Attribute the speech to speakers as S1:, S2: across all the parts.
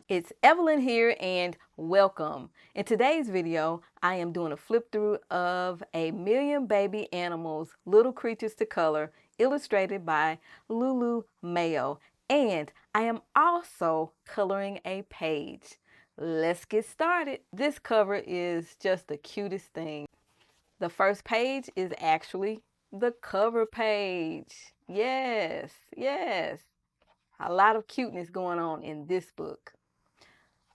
S1: It's Evelyn here and welcome. In today's video, I am doing a flip through of A Million Baby Animals, Little Creatures to Color, illustrated by Lulu Mayo. And I am also coloring a page. Let's get started. This cover is just the cutest thing. The first page is actually the cover page. Yes, yes. A lot of cuteness going on in this book.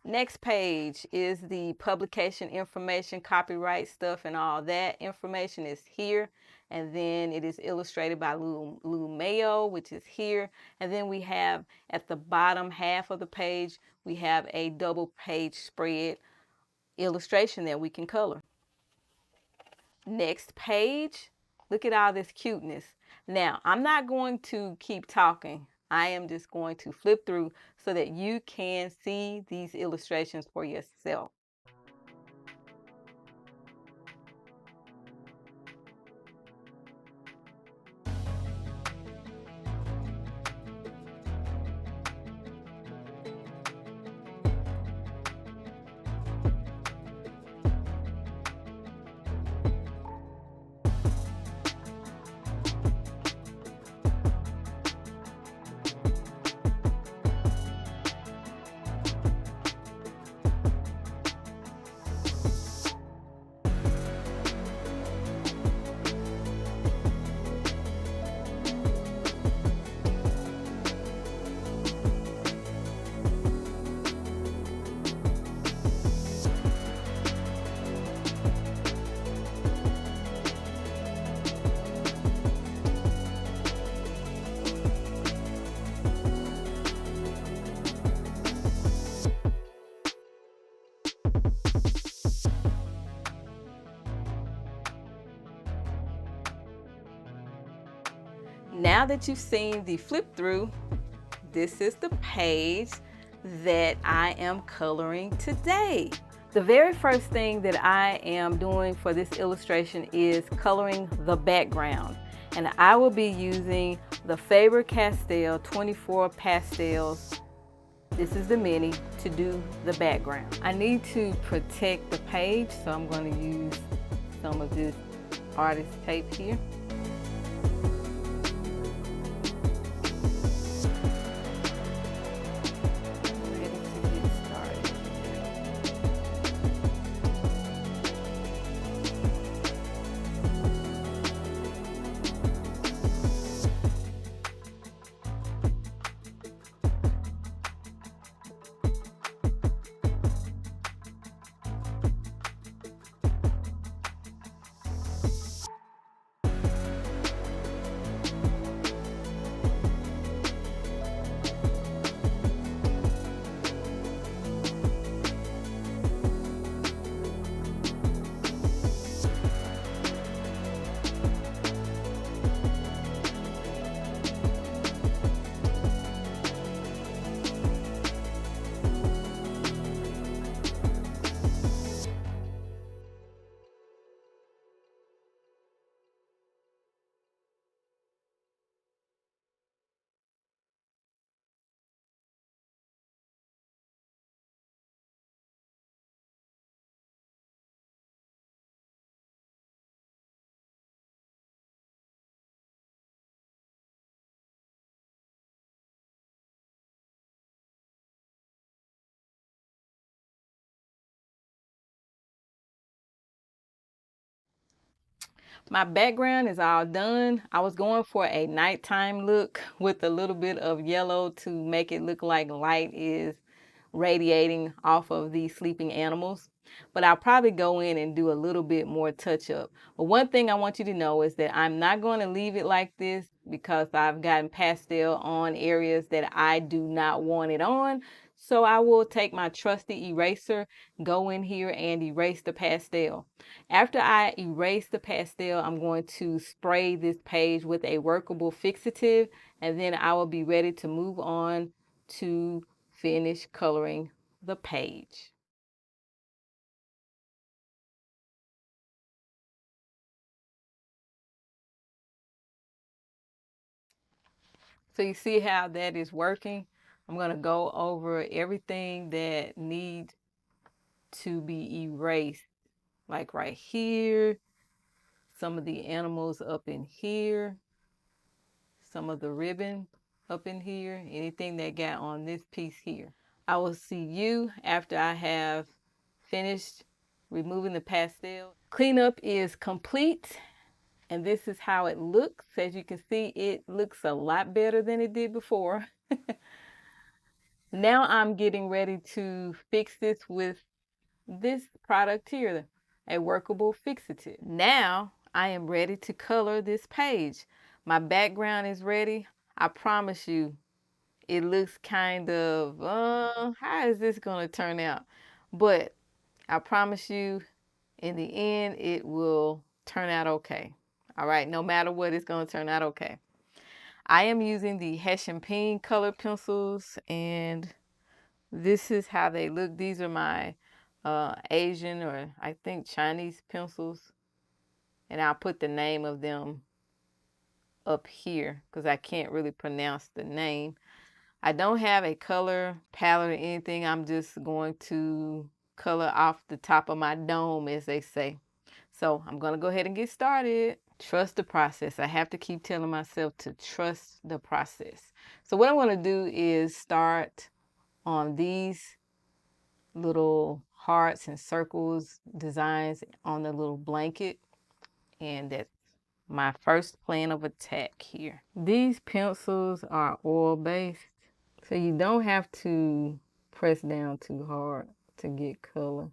S1: Next page is the publication information, copyright stuff, and all that information is here. And then it is illustrated by Lulu Mayo, which is here. And then we have at the bottom half of the page, we have a double page spread illustration that we can color. Next page, look at all this cuteness. Now, I'm not going to keep talking. I am just going to flip through so that you can see these illustrations for yourself. Now that you've seen the flip through, this is the page that I am coloring today. The very first thing that I am doing for this illustration is coloring the background. And I will be using the Faber-Castell 24 pastels. This is the mini to do the background. I need to protect the page, so I'm going to use some of this artist tape here. My background is all done. I was going for a nighttime look with a little bit of yellow to make it look like light is radiating off of these sleeping animals. But I'll probably go in and do a little bit more touch up. But one thing I want you to know is that I'm not going to leave it like this because I've gotten pastel on areas that I do not want it on. So I will take my trusty eraser, go in here and erase the pastel. After I erase the pastel, I'm going to spray this page with a workable fixative, and then I will be ready to move on to finish coloring the page. So you see how that is working? I'm going to go over everything that needs to be erased. Like right here, some of the animals up in here, some of the ribbon up in here, anything that got on this piece here. I will see you after I have finished removing the pastel. Cleanup is complete, and this is how it looks. As you can see, it looks a lot better than it did before. Now I'm getting ready to fix this with this product here, a workable fixative. Now I am ready to color this page. My background is ready. I promise you, it looks kind of, how is this going to turn out? But I promise you, in the end, it will turn out okay. All right, no matter what, it's going to turn out okay. I am using the Heshengping color pencils, and this is how they look. These are my Asian, or I think Chinese pencils. And I'll put the name of them up here because I can't really pronounce the name. I don't have a color palette or anything. I'm just going to color off the top of my dome, as they say. So I'm going to go ahead and get started. Trust the process. I have to keep telling myself to trust the process. So what I'm going to do is start on these little hearts and circles designs on the little blanket. And that's my first plan of attack here. These pencils are oil-based, so you don't have to press down too hard to get color.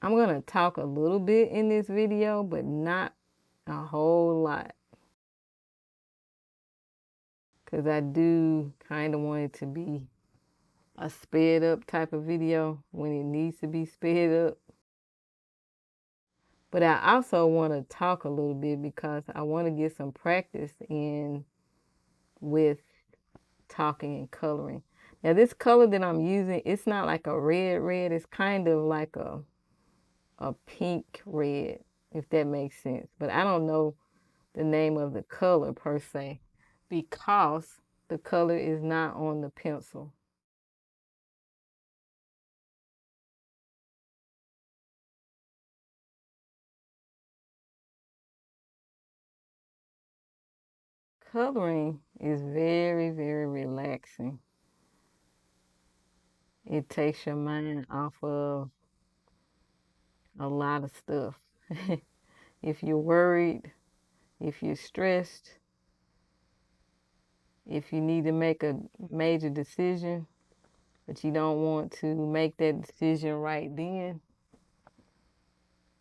S1: I'm going to talk a little bit in this video, but not a whole lot, because I do kind of want it to be a sped up type of video when it needs to be sped up. But I also want to talk a little bit because I want to get some practice in with talking and coloring. Now this color that I'm using, it's not like a red, it's kind of like a pink red, if that makes sense. But I don't know the name of the color per se because the color is not on the pencil. Coloring is very, very relaxing. It takes your mind off of a lot of stuff. If you're worried, if you're stressed, if you need to make a major decision, but you don't want to make that decision right then,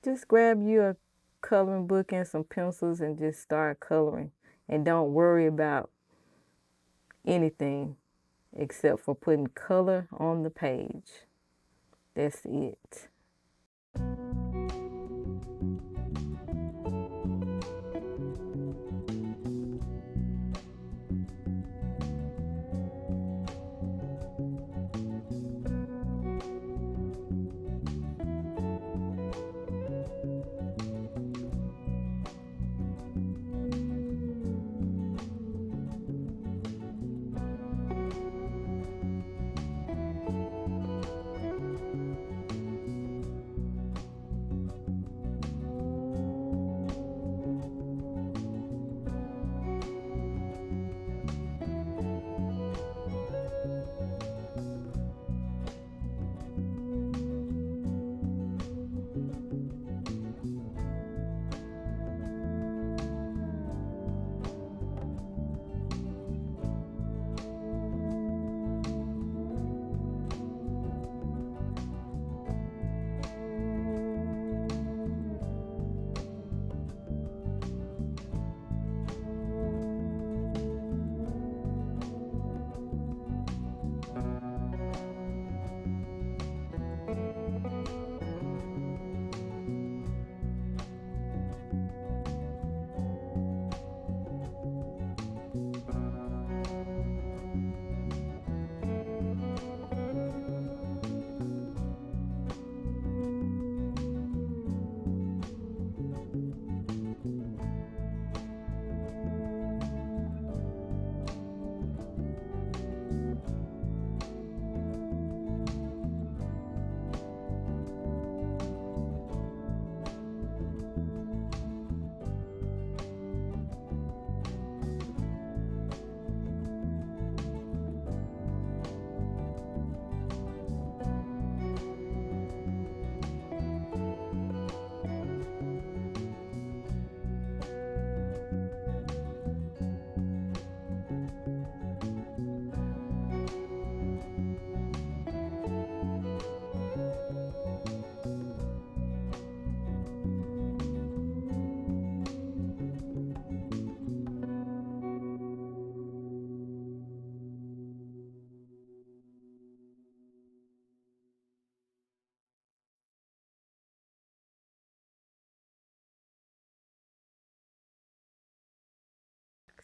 S1: just grab you a coloring book and some pencils and just start coloring. And don't worry about anything except for putting color on the page. That's it.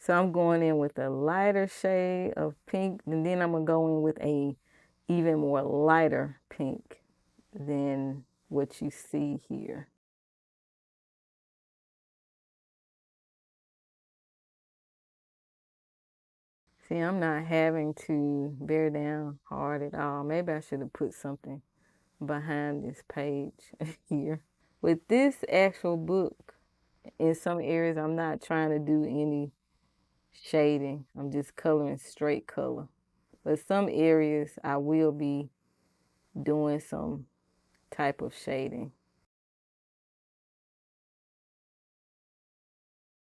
S1: So I'm going in with a lighter shade of pink, and then I'm gonna go in with a even more lighter pink than what you see here. See, I'm not having to bear down hard at all. Maybe I should have put something behind this page here. With this actual book, in some areas, I'm not trying to do any shading. I'm just coloring straight color. But some areas, I will be doing some type of shading.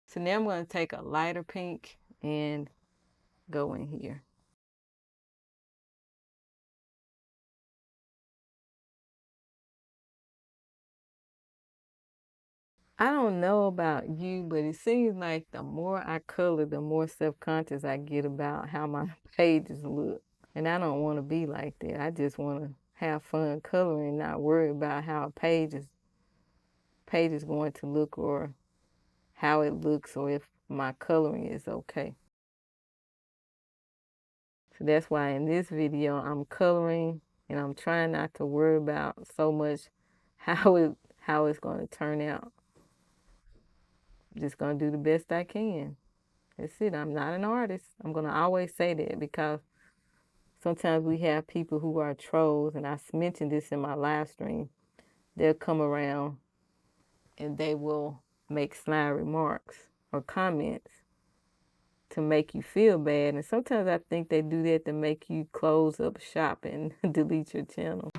S1: So now I'm going to take a lighter pink and go in here. I don't know about you, but it seems like the more I color, the more self-conscious I get about how my pages look. And I don't want to be like that. I just want to have fun coloring, not worry about how a page is going to look or how it looks or if my coloring is okay. So that's why in this video I'm coloring and I'm trying not to worry about so much how it's going to turn out. I'm just going to do the best I can. That's it. I'm not an artist. I'm going to always say that because sometimes we have people who are trolls, and I mentioned this in my live stream. They'll come around and they will make snide remarks or comments to make you feel bad. And sometimes I think they do that to make you close up shop and delete your channel.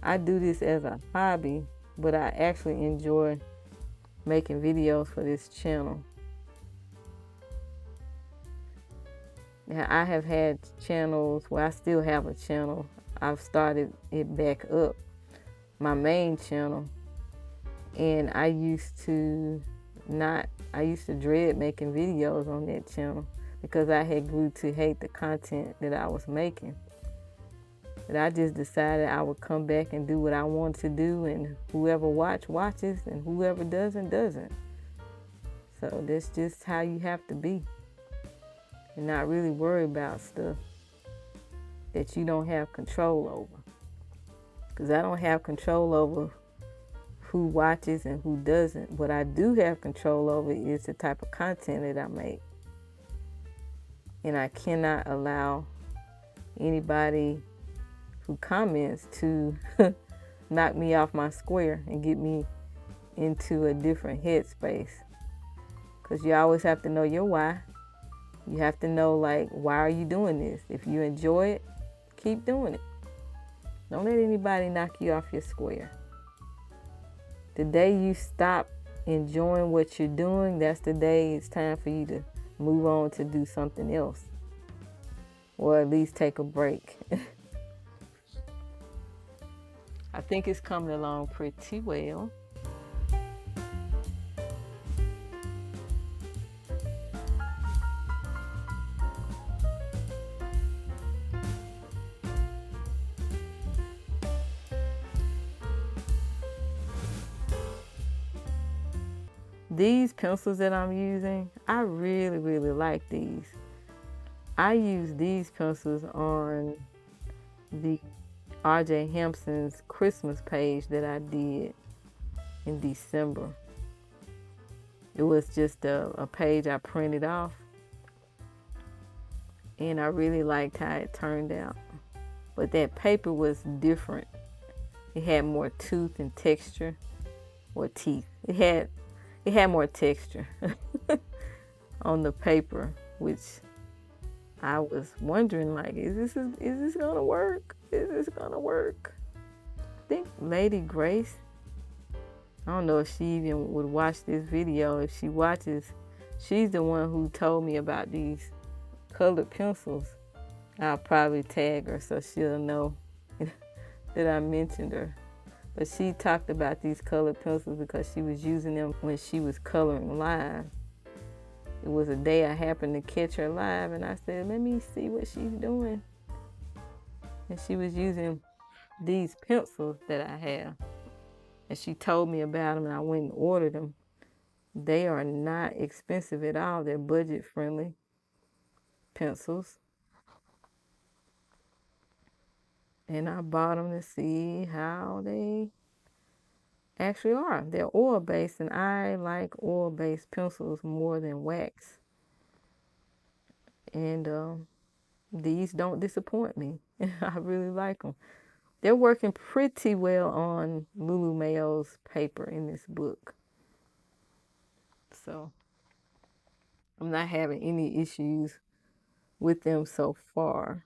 S1: I do this as a hobby, but I actually enjoy making videos for this channel. Now, I have had channels, well, I still have a channel. I've started it back up, my main channel, and I used to dread making videos on that channel because I had grew to hate the content that I was making. But I just decided I would come back and do what I want to do, and whoever watches, and whoever doesn't. So that's just how you have to be, and not really worry about stuff that you don't have control over. Because I don't have control over who watches and who doesn't. What I do have control over is the type of content that I make. And I cannot allow anybody who comments to knock me off my square and get me into a different headspace. Because you always have to know your why. You have to know, like, why are you doing this? If you enjoy it, keep doing it. Don't let anybody knock you off your square. The day you stop enjoying what you're doing, that's the day it's time for you to move on to do something else. Or at least take a break. I think it's coming along pretty well. These pencils that I'm using, I really like these. I use these pencils on the RJ Hampson's Christmas page that I did in December. It was just a page I printed off, and I really liked how it turned out. But that paper was different. It had more tooth and texture, or teeth. It had more texture on the paper, which I was wondering, like, is this gonna work? Is this gonna work? I think Lady Grace, I don't know if she even would watch this video. If she watches, she's the one who told me about these colored pencils. I'll probably tag her so she'll know that I mentioned her. But she talked about these colored pencils because she was using them when she was coloring live. It was a day I happened to catch her live, and I said, let me see what she's doing. And she was using these pencils that I have. And she told me about them, and I went and ordered them. They are not expensive at all. They're budget-friendly pencils. And I bought them to see how they actually are. They're oil-based, and I like oil-based pencils more than wax. And these don't disappoint me. I really like them. They're working pretty well on Lulu Mayo's paper in this book. So I'm not having any issues with them so far.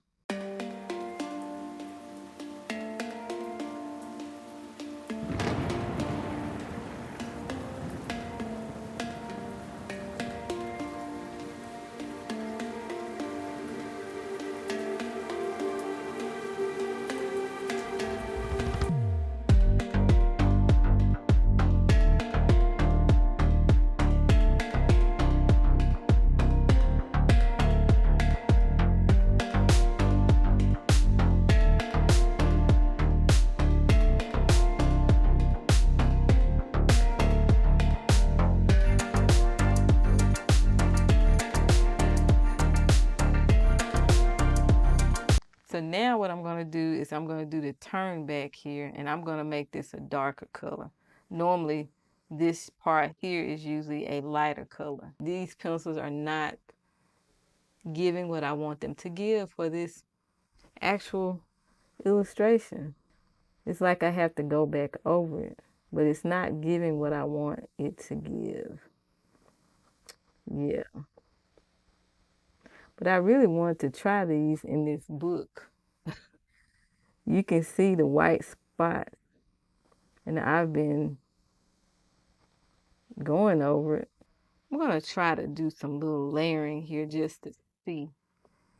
S1: So now what I'm going to do is I'm going to do the turn back here, and I'm going to make this a darker color. Normally, this part here is usually a lighter color. These pencils are not giving what I want them to give for this actual illustration. It's like I have to go back over it, but it's not giving what I want it to give. Yeah. But I really want to try these in this book. You can see the white spot, and I've been going over it. I'm going to try to do some little layering here just to see.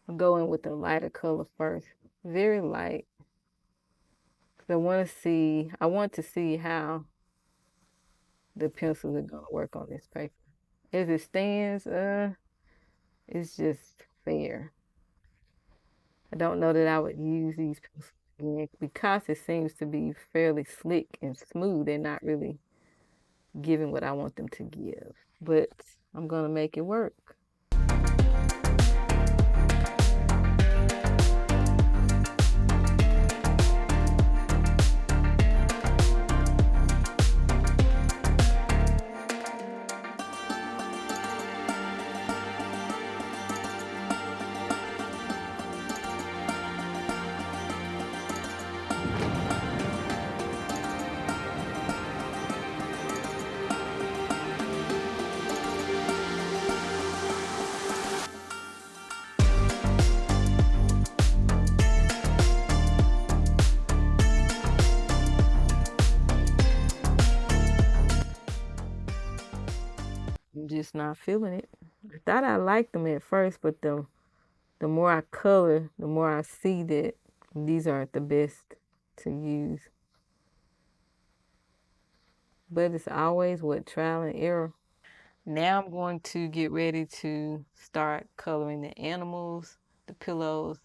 S1: I'll go in with the lighter color first, very light. I want to see how the pencils are going to work on this paper. As it stands, it's just fair. I don't know that I would use these pencils again because it seems to be fairly slick and smooth. They're not really giving what I want them to give, but I'm going to make it work. I'm just not feeling it. I thought I liked them at first, but the more I color, the more I see that these aren't the best to use. But it's always what, trial and error. Now I'm going to get ready to start coloring the animals, the pillows.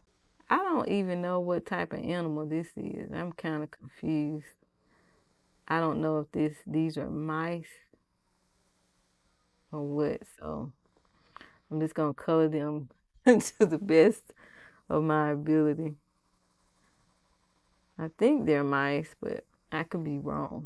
S1: I don't even know what type of animal this is. I'm kind of confused. I don't know if these are mice or what, so I'm just gonna color them to the best of my ability. I think they're mice, but I could be wrong.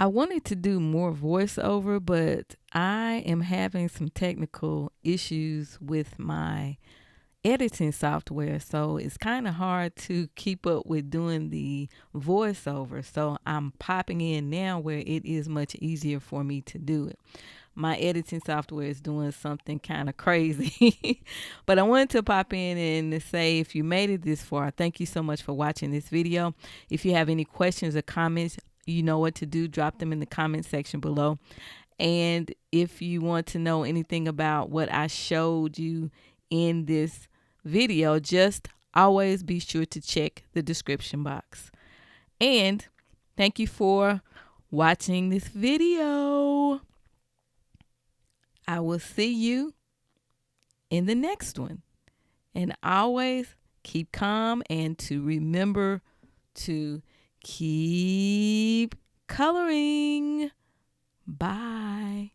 S1: I wanted to do more voiceover, but I am having some technical issues with my editing software. So it's kind of hard to keep up with doing the voiceover. So I'm popping in now where it is much easier for me to do it. My editing software is doing something kind of crazy. But I wanted to pop in and say, if you made it this far, thank you so much for watching this video. If you have any questions or comments, you know what to do. Drop them in the comment section below. And if you want to know anything about what I showed you in this video, just always be sure to check the description box. And thank you for watching this video. I will see you in the next one. And always keep calm and to remember to keep coloring. Bye.